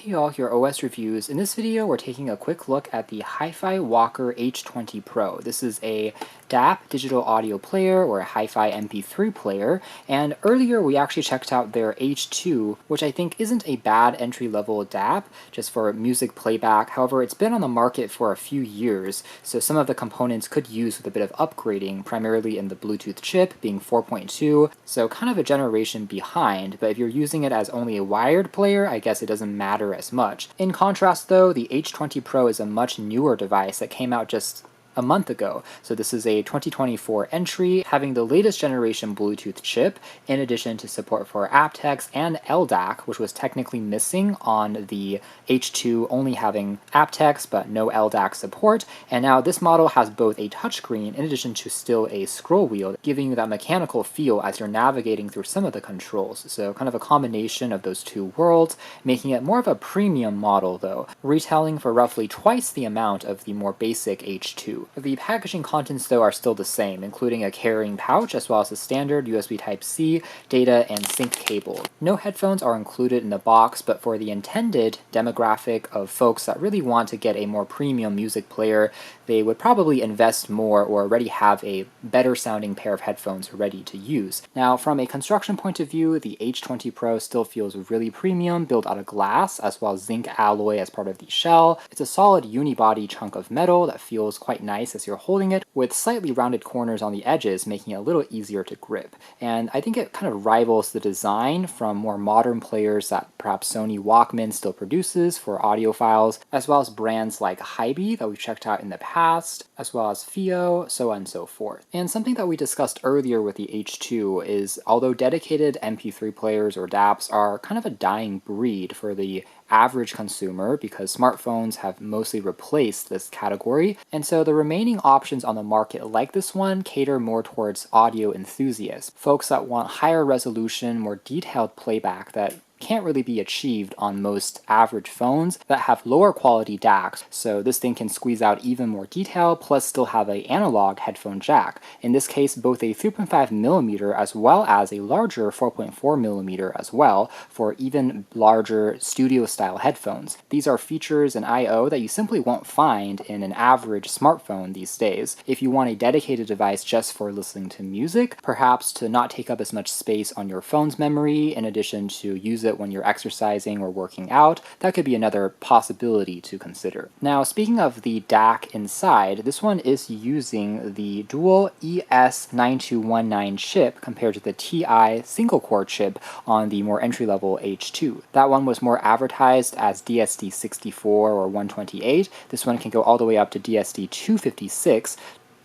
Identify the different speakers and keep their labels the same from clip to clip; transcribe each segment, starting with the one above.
Speaker 1: Hey all, here are OS Reviews. In this video, we're taking a quick look at the HiFi Walker H20 Pro. This is a DAP digital audio player, or a HiFi MP3 player, and earlier we actually checked out their H2, which I think isn't a bad entry-level DAP, just for music playback. However, it's been on the market for a few years, so some of the components could use with a bit of upgrading, primarily in the Bluetooth chip, being 4.2, so kind of a generation behind, but if you're using it as only a wired player, I guess it doesn't matter as much. In contrast though, the H20 Pro is a much newer device that came out just a month ago. So this is a 2024 entry, having the latest generation Bluetooth chip, in addition to support for aptX and LDAC, which was technically missing on the H2, only having aptX but no LDAC support. And now this model has both a touchscreen in addition to still a scroll wheel, giving you that mechanical feel as you're navigating through some of the controls. So kind of a combination of those two worlds, making it more of a premium model though, retailing for roughly twice the amount of the more basic H2. The packaging contents though are still the same, including a carrying pouch as well as a standard USB Type-C, data, and sync cable. No headphones are included in the box, but for the intended demographic of folks that really want to get a more premium music player, they would probably invest more or already have a better sounding pair of headphones ready to use. Now, from a construction point of view, the H20 Pro still feels really premium, built out of glass as well as zinc alloy as part of the shell. It's a solid unibody chunk of metal that feels quite nice as you're holding it, with slightly rounded corners on the edges, making it a little easier to grip. And I think it kind of rivals the design from more modern players that perhaps Sony Walkman still produces for audiophiles, as well as brands like HiBy that we've checked out in the past, as well as Fio, so on and so forth. And something that we discussed earlier with the H2 is, although dedicated MP3 players or DAPs are kind of a dying breed for the average consumer because smartphones have mostly replaced this category, and so the remaining options on the market like this one cater more towards audio enthusiasts, folks that want higher resolution, more detailed playback that can't really be achieved on most average phones that have lower quality DACs, so this thing can squeeze out even more detail, plus still have an analog headphone jack. In this case, both a 3.5mm as well as a larger 4.4mm as well, for even larger studio-style headphones. These are features and I/O that you simply won't find in an average smartphone these days. If you want a dedicated device just for listening to music, perhaps to not take up as much space on your phone's memory, in addition to use it when you're exercising or working out, that could be another possibility to consider. Now, speaking of the DAC inside, this one is using the dual ES9219 chip compared to the TI single-core chip on the more entry-level H2. That one was more advertised as DSD64 or 128. This one can go all the way up to DSD256,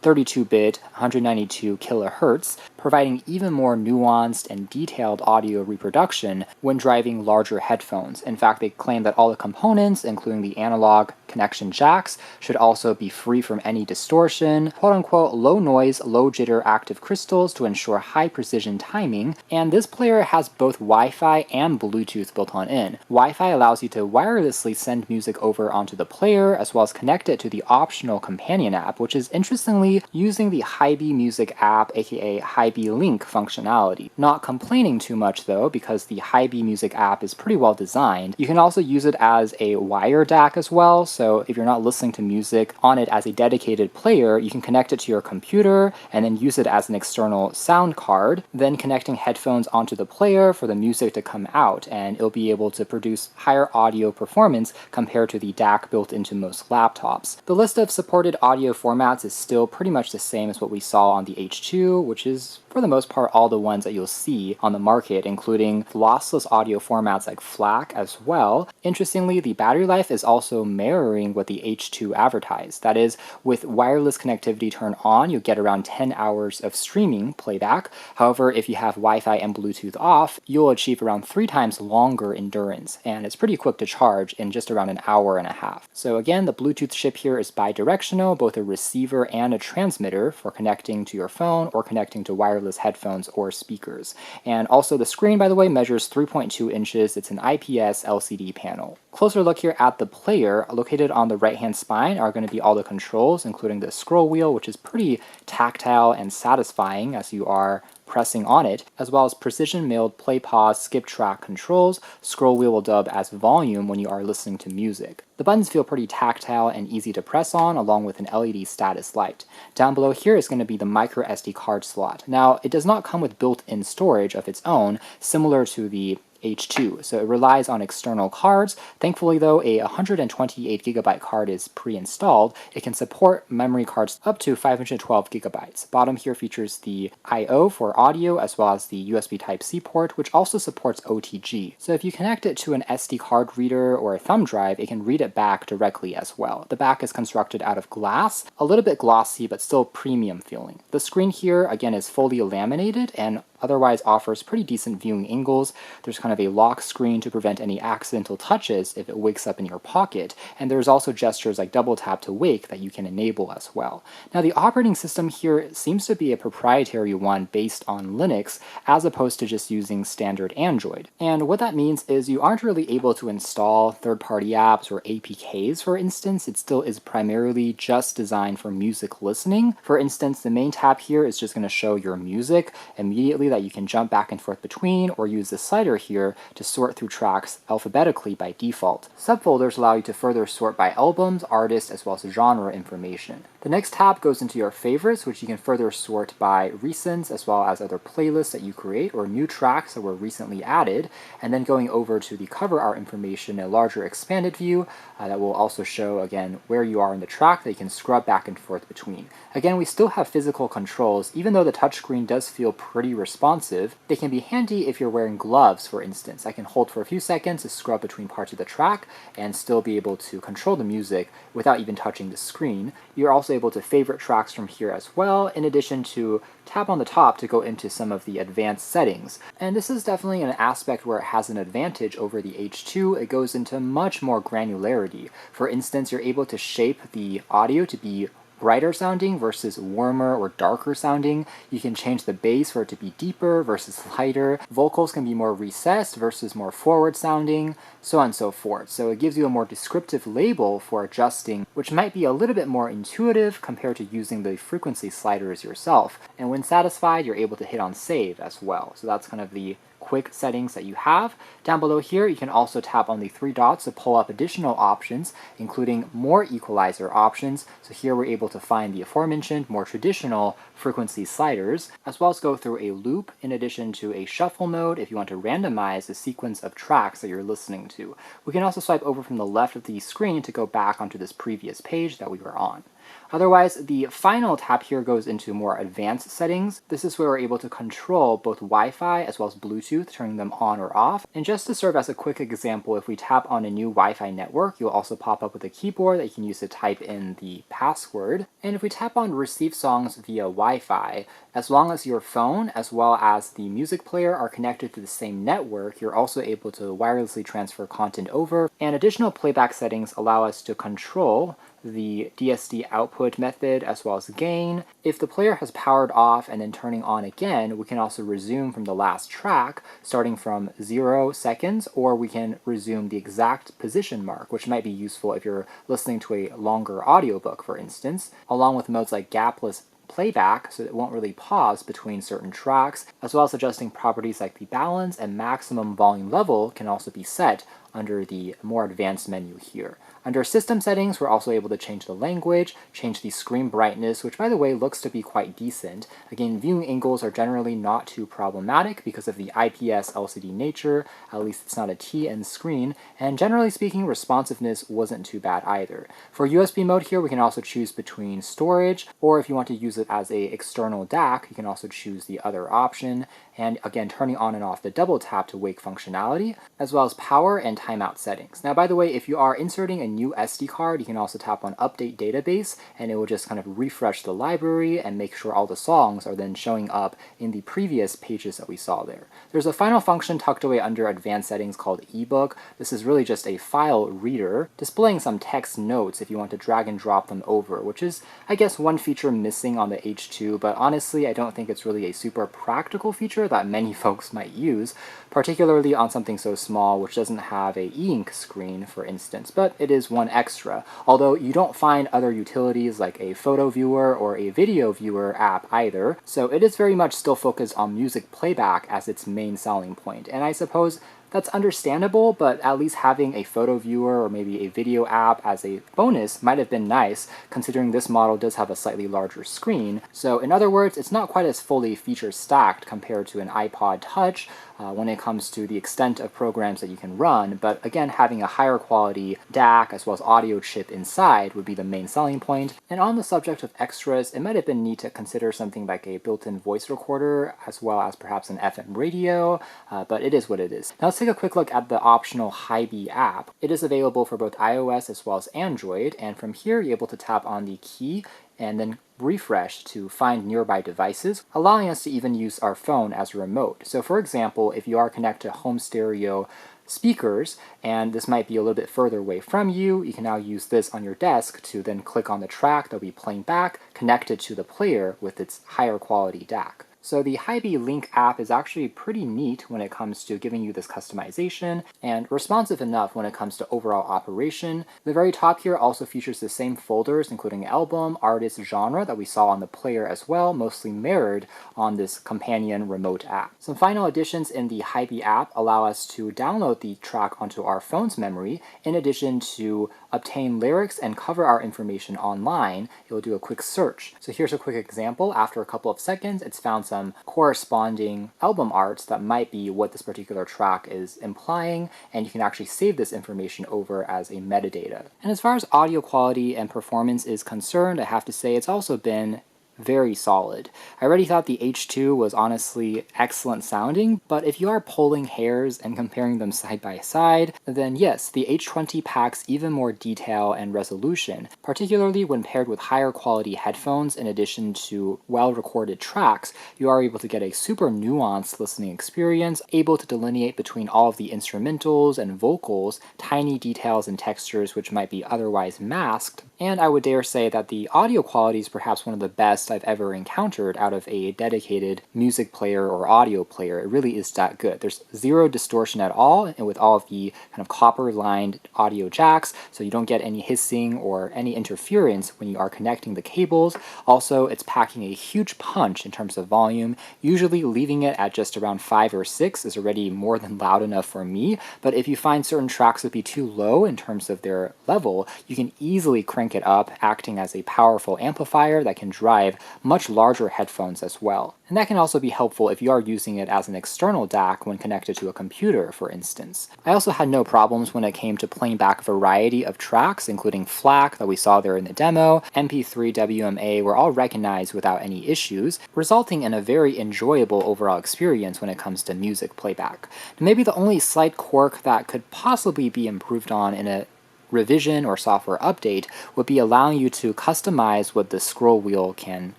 Speaker 1: 32-bit, 192 kilohertz, providing even more nuanced and detailed audio reproduction when driving larger headphones. In fact, they claim that all the components, including the analog connection jacks, should also be free from any distortion, quote-unquote low noise, low jitter active crystals to ensure high precision timing, and this player has both Wi-Fi and Bluetooth built on in. Wi-Fi allows you to wirelessly send music over onto the player, as well as connect it to the optional companion app, which is interestingly using the HiBy Music app, aka HiBy Link functionality. Not complaining too much though, because the HiBy Music app is pretty well designed. You can also use it as a wire DAC as well, so if you're not listening to music on it as a dedicated player, you can connect it to your computer and then use it as an external sound card, then connecting headphones onto the player for the music to come out, and it'll be able to produce higher audio performance compared to the DAC built into most laptops. The list of supported audio formats is still pretty much the same as what we saw on the H2, which is for the most part all the ones that you'll see on the market, including lossless audio formats like FLAC as well. Interestingly, the battery life is also mirroring what the H2 advertised. That is, with wireless connectivity turned on, you'll get around 10 hours of streaming playback. However, if you have Wi-Fi and Bluetooth off, you'll achieve around 3 times longer endurance, and it's pretty quick to charge in just around an hour and a half. So again, the Bluetooth chip here is bidirectional, both a receiver and a transmitter for connecting to your phone or connecting to wireless headphones or speakers. And also the screen, by the way, measures 3.2 inches. It's an IPS LCD panel. Closer look here at the player. Located on the right-hand spine are going to be all the controls, including the scroll wheel, which is pretty tactile and satisfying as you are pressing on it, as well as precision milled play pause skip track controls. Scroll wheel will dub as volume when you are listening to music. The buttons feel pretty tactile and easy to press on, along with an LED status light. Down below here is going to be the micro SD card slot. Now, it does not come with built-in storage of its own, similar to the H2, so it relies on external cards. Thankfully though, a 128GB card is pre-installed. It can support memory cards up to 512GB. Bottom here features the I/O for audio as well as the USB Type-C port, which also supports OTG. So if you connect it to an SD card reader or a thumb drive, it can read it back directly as well. The back is constructed out of glass, a little bit glossy but still premium feeling. The screen here again is fully laminated and otherwise offers pretty decent viewing angles. There's kind of a lock screen to prevent any accidental touches if it wakes up in your pocket, and there's also gestures like double tap to wake that you can enable as well. Now the operating system here seems to be a proprietary one based on Linux as opposed to just using standard Android. And what that means is you aren't really able to install third-party apps or APKs, for instance. It still is primarily just designed for music listening. For instance, the main tab here is just going to show your music immediately that you can jump back and forth between, or use the slider here to sort through tracks alphabetically by default. Subfolders allow you to further sort by albums, artists, as well as genre information. The next tab goes into your favorites, which you can further sort by recents as well as other playlists that you create or new tracks that were recently added, and then going over to the cover art information, a larger expanded view that will also show again where you are in the track that you can scrub back and forth between. Again, we still have physical controls. Even though the touchscreen does feel pretty responsive, they can be handy if you're wearing gloves, for instance. I can hold for a few seconds to scrub between parts of the track and still be able to control the music without even touching the screen. You're also able to favorite tracks from here as well, in addition to tap on the top to go into some of the advanced settings. And this is definitely an aspect where it has an advantage over the H2. It goes into much more granularity. For instance, you're able to shape the audio to be brighter sounding versus warmer or darker sounding. You can change the bass for it to be deeper versus lighter. Vocals can be more recessed versus more forward sounding, so on and so forth. So it gives you a more descriptive label for adjusting, which might be a little bit more intuitive compared to using the frequency sliders yourself. And when satisfied, you're able to hit on save as well. So that's kind of the quick settings that you have. Down below here, you can also tap on the three dots to pull up additional options, including more equalizer options. So here we're able to find the aforementioned more traditional frequency sliders, as well as go through a loop in addition to a shuffle mode if you want to randomize the sequence of tracks that you're listening to. We can also swipe over from the left of the screen to go back onto this previous page that we were on. Otherwise, the final tab here goes into more advanced settings. This is where we're able to control both Wi-Fi as well as Bluetooth, turning them on or off. And just to serve as a quick example, if we tap on a new Wi-Fi network, you'll also pop up with a keyboard that you can use to type in the password. And if we tap on receive songs via Wi-Fi, as long as your phone as well as the music player are connected to the same network, you're also able to wirelessly transfer content over. And additional playback settings allow us to control the DSD output method as well as gain. If the player has powered off and then turning on again, we can also resume from the last track starting from 0 seconds, or we can resume the exact position mark, which might be useful if you're listening to a longer audiobook, for instance, along with modes like gapless playback, so it won't really pause between certain tracks, as well as adjusting properties like the balance and maximum volume level can also be set under the more advanced menu here. Under system settings, we're also able to change the language, change the screen brightness, which by the way looks to be quite decent. Again, viewing angles are generally not too problematic because of the IPS LCD nature, at least it's not a TN screen, and generally speaking, responsiveness wasn't too bad either. For USB mode here, we can also choose between storage, or if you want to use it as a external DAC, you can also choose the other option, and again, turning on and off the double tap to wake functionality, as well as power and timeout settings. Now, by the way, if you are inserting a new SD card, you can also tap on Update Database, and it will just kind of refresh the library and make sure all the songs are then showing up in the previous pages that we saw there. There's a final function tucked away under Advanced Settings called eBook. This is really just a file reader, displaying some text notes if you want to drag and drop them over, which is, I guess, one feature missing on the H2, but honestly, I don't think it's really a super practical feature that many folks might use, particularly on something so small which doesn't have a e-ink screen, for instance, but it is is one extra, although you don't find other utilities like a photo viewer or a video viewer app either, so it is very much still focused on music playback as its main selling point. And I suppose that's understandable, but at least having a photo viewer or maybe a video app as a bonus might have been nice, considering this model does have a slightly larger screen. So in other words, it's not quite as fully feature stacked compared to an iPod Touch when it comes to the extent of programs that you can run, but again, having a higher quality DAC as well as audio chip inside would be the main selling point. And on the subject of extras, it might have been neat to consider something like a built-in voice recorder as well as perhaps an FM radio, but it is what it is. Now let's take a quick look at the optional HiBy app. It is available for both iOS as well as Android, and from here you're able to tap on the key and then refresh to find nearby devices, allowing us to even use our phone as a remote. So for example, if you are connected to home stereo speakers, and this might be a little bit further away from you, you can now use this on your desk to then click on the track that'll be playing back, connected to the player with its higher quality DAC. So the HiBy Link app is actually pretty neat when it comes to giving you this customization, and responsive enough when it comes to overall operation. The very top here also features the same folders, including album, artist, genre that we saw on the player as well, mostly mirrored on this companion remote app. Some final additions in the HiBy app allow us to download the track onto our phone's memory, in addition to obtain lyrics and cover our information online. It will do a quick search. So here's a quick example. After a couple of seconds, it's found some corresponding album arts that might be what this particular track is implying, and you can actually save this information over as a metadata. And as far as audio quality and performance is concerned, I have to say it's also been very solid. I already thought the H2 was honestly excellent sounding, but if you are pulling hairs and comparing them side by side, then yes, the H20 packs even more detail and resolution, particularly when paired with higher quality headphones. In addition to well-recorded tracks, you are able to get a super nuanced listening experience, able to delineate between all of the instrumentals and vocals, tiny details and textures which might be otherwise masked, and I would dare say that the audio quality is perhaps one of the best I've ever encountered out of a dedicated music player or audio player. It really is that good. There's zero distortion at all, and with all of the kind of copper-lined audio jacks, so you don't get any hissing or any interference when you are connecting the cables. Also, it's packing a huge punch in terms of volume. Usually leaving it at just around 5 or 6 is already more than loud enough for me, but if you find certain tracks would be too low in terms of their level, you can easily crank it up, acting as a powerful amplifier that can drive much larger headphones as well. And that can also be helpful if you are using it as an external DAC when connected to a computer, for instance. I also had no problems when it came to playing back a variety of tracks, including FLAC that we saw there in the demo, MP3, WMA were all recognized without any issues, resulting in a very enjoyable overall experience when it comes to music playback. Maybe the only slight quirk that could possibly be improved on in a revision or software update would be allowing you to customize what the scroll wheel can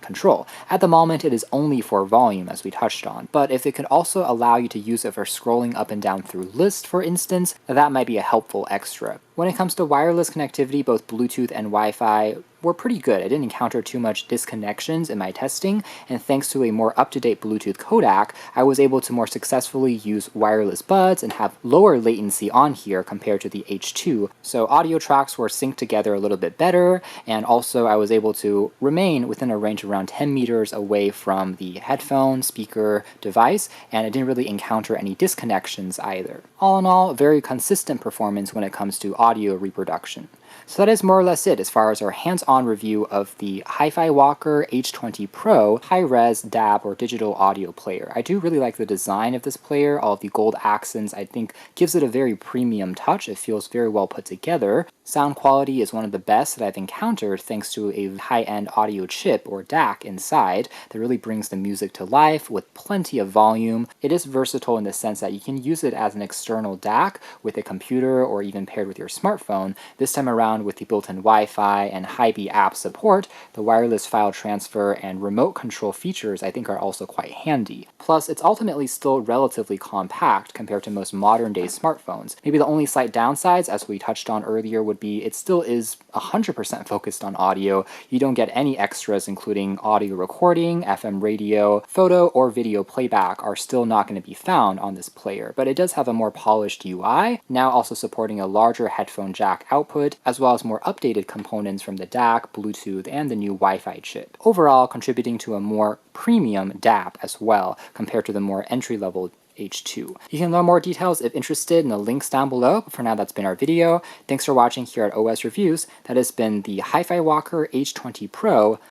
Speaker 1: control. At the moment, it is only for volume, as we touched on, but if it could also allow you to use it for scrolling up and down through lists, for instance, that might be a helpful extra. When it comes to wireless connectivity, both Bluetooth and Wi-Fi were pretty good. I didn't encounter too much disconnections in my testing, and thanks to a more up-to-date Bluetooth codec, I was able to more successfully use wireless buds and have lower latency on here compared to the H2. So audio tracks were synced together a little bit better, and also I was able to remain within a range around 10 meters away from the headphone, speaker, device, and I didn't really encounter any disconnections either. All in all, very consistent performance when it comes to audio reproduction. So that is more or less it as far as our hands-on review of the HiFi Walker H20 Pro Hi-Res DAP or digital audio player. I do really like the design of this player. All of the gold accents I think gives it a very premium touch. It feels very well put together. Sound quality is one of the best that I've encountered thanks to a high-end audio chip or DAC inside that really brings the music to life with plenty of volume. It is versatile in the sense that you can use it as an external DAC with a computer or even paired with your smartphone. This time around with the built-in Wi-Fi and HiBy app support, the wireless file transfer and remote control features I think are also quite handy. Plus, it's ultimately still relatively compact compared to most modern-day smartphones. Maybe the only slight downsides, as we touched on earlier, would be it still is 100% focused on audio. You don't get any extras including audio recording, FM radio, photo, or video playback are still not going to be found on this player, but it does have a more polished UI, now also supporting a larger headphone jack output, as well as more updated components from the DAC, Bluetooth, and the new Wi-Fi chip. Overall, contributing to a more premium DAP as well, compared to the more entry-level H2. You can learn more details if interested in the links down below, but for now that's been our video. Thanks for watching here at OS Reviews. That has been the HiFi Walker H20 Pro